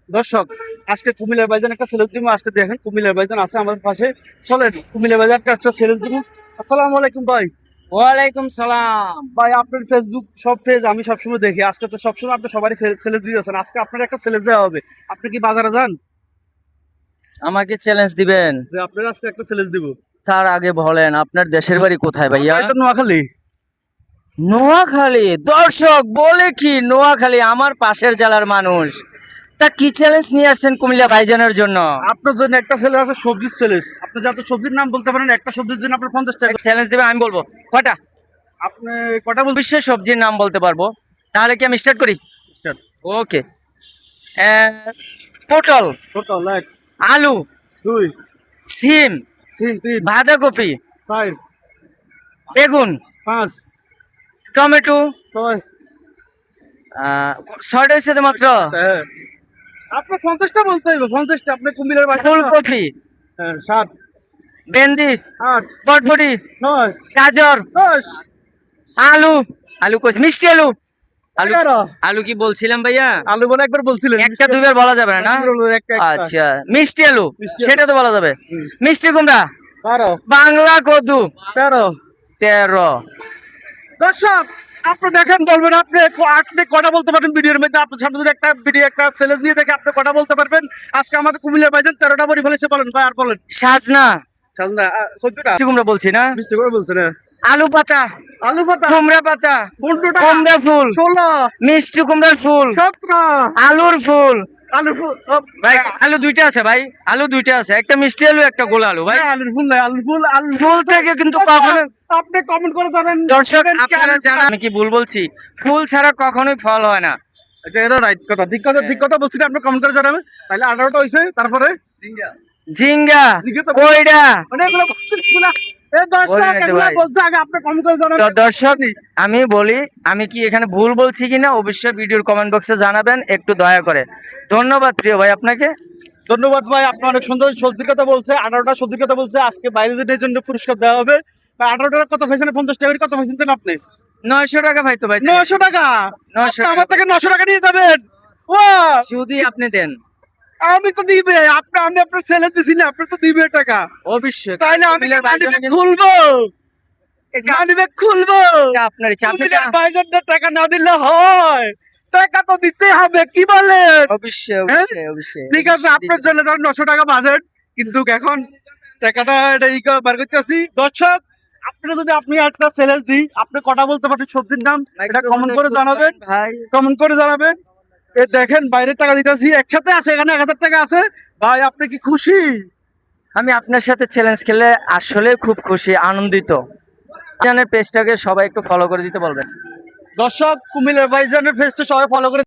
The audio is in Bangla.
দর্শক, আজকে কুমিল্লার ভাইজান একটা ছেলে দিব। আজকে দেখেন কুমিল্লার ভাইজান আছে আমাদের পাশে। চলেন কুমিল্লার ভাইজান একটা ছেলে দিব। আসসালামু আলাইকুম ভাই। ওয়ালাইকুম সালাম। ভাই আপনার ফেসবুক সব পেজ আমি সবসময় দেখি। আজকে তো সবসময় আপনি সবারই ছেলে দিয়েছেন, আজকে আপনার একটা ছেলে দেওয়া হবে। আপনি কি বাজারে যান আমাকে চ্যালেঞ্জ দিবেন? যে আপনার আজকে একটা ছেলে দিব? তার আগে বলেন আপনার দেশের বাড়ি কোথায় ভাইয়া? এই তো নোয়াখালী। নোয়াখালী। দর্শক বলে কি নোয়াখালী আমার পাশের জেলার মানুষ। তা কি চ্যালেঞ্জ নিয়ে আসছেন কুমিল্লা ভাইজানের জন্য? আপনার জন্য একটা ছেলে আছে, সবজির ছেলে। আপনি যাতে সবজির নাম বলতে পারেন, একটা সবজির জন্য আপনার 50 টাকা। চ্যালেঞ্জ দিবে, আমি বলবো কয়টা। আপনি কটা বলবেন? বিশ্বের সবজির নাম বলতে পারবো। তাহলে কি আমি স্টার্ট করি? ওকে। পটল, টোটাল 1 আলু, 2 সিম, 3 বাঁধাকপি, 4 বেগুন, 5 টমেটো। 6। ছয়টা হয়েছে তো মাত্র। হ্যাঁ, আপনার 50টা বলতে হইবে। 50টা আপনি কুমিল্লার বাড়ি। ফুলকপি, হ্যাঁ, 7 ভেন্ডি, 8 বটবটি, 9 গাজর, 10 আলু। আলু কইছি, মিষ্টি আলু। আলু 11। আলু কি বলছিলাম ভাইয়া? আলু বলে একবার বলছিলেন। একটা দুইবার বলা যাবে না, না? একটা। আচ্ছা, মিষ্টি আলু মিষ্টি আলু। সেটা তো বলা যাবে। হুম। মিষ্টি কুমড়া, 12 বাংলা কদু, 13। 13। দর্শক, আপনি দেখেন বলবেন আপনি আপনি কটা বলতে পারবেন ভিডিওর মধ্যে। আপনার সামনে যদি একটা ভিডিও একটা চ্যালেঞ্জ নিয়ে দেখে আপনি কটা বলতে পারবেন। আজকে আমাদের কুমিল্লার ভাইজান 13টা বড়ি ফেলেছে। বলেন ভাই, আর বলেন। সাজনা, সাজনা 14টা। মিষ্টি কুমড়া বলছি না? মিষ্টি করে বলছেন। আলু পাতা, আলু পাতা কুমড়া পাতা, 15টা। কুমড়া ফুল, 16 মিষ্টি কুমড়ার ফুল, 17। আলুর ফুল। আলু ফুল। ভাই আলু দুইটা আছে ভাই, আলু দুইটা আছে, একটা মিষ্টি আলু একটা গোলা আলু ভাই। আলুর ফুল নাই, আলুর ফুল। আলুর ফুল থেকে কিন্তু কখনো। আপনি কমেন্ট করে জানেন দর্শক আপনারা জানেন আমি কি ভুল বলছি? ফুল ছাড়া কখনোই ফল হয় না। আচ্ছা, এটা রাইট কথা। ঠিক কথা, ঠিক কথা বলছি। আপনি কমেন্ট করে জানাবেন। তাহলে 18টা হইছে। তারপরে ঝিঙ্গা, জিজ্ঞেস তো কইড়া। অনেকগুলো বলছেন এগুলা। এই 10টা বলে নাকি এগুলা ভাই? বলছে, আগে আপনি কমেন্ট করে তো জানাবেন। দর্শক আমি বলি, আমি কি এখানে ভুল বলছি কিনা অবশ্যই ভিডিওর কমেন্ট বক্সে জানাবেন একটু দয়া করে। ধন্যবাদ প্রিয় ভাই আপনাকে। ধন্যবাদ ভাই, আপনি অনেক সুন্দর সত্যির কথা বলছে। 18টা সত্যির কথা বলছে। আজকে বাইরে যেটার জন্য পুরস্কার দেওয়া হবে। 18টার কত পাইছেন? 50 টাকা কত পাইছেন আপনি? 900 টাকা ভাই তো ভাই। 900 টাকা। 900 আপনি টাকা। আমার থেকে 900 টাকা নিয়ে যাবেন? ও, যদি আপনি দেন আমি তো দিবে। আমি আপনার ছেলে দিছি না, আপনি তো দিবে টাকা। অবশ্যই। তাইলে আমি কুমিল্লার ভাইজান মানিব্যাগ কিন্তু- খুলবো। মানিব্যাগ খুলবো। এটা আপনার ইচ্ছা, আপনি কুমিল্লার ভাইজানদের টাকা না দিলে হয়? টাকা তো দিতে হবে, কি বলেন? অবশ্যই অবশ্যই অবশ্যই। ঠিক আছে, আপনার জন্য ধর 900 টাকা বাজেট, কিন্তু এখন টাকাটা এটা বার করতেছি। দর্শক, আপনি যদি আপনি একটা চ্যালেঞ্জ দিই, আপনি কটা বলতে পারেন সবজির নাম, এটা কমেন্ট করে জানাবেন। ভাই। কমেন্ট করে জানাবেন। এ দেখেন বাইরে টাকা দিতেছি, একসাথে আছে, এখানে 1000 টাকা আছে। ভাই আপনি কি খুশি? আমি আপনার সাথে চ্যালেঞ্জ খেলে আসলে খুব খুশি, আনন্দিত। পেজটাকে সবাই একটু ফলো করে দিতে বলবেন। দর্শক, কুমিল্লার ভাইজানের ফেসটা সবাই ফলো করে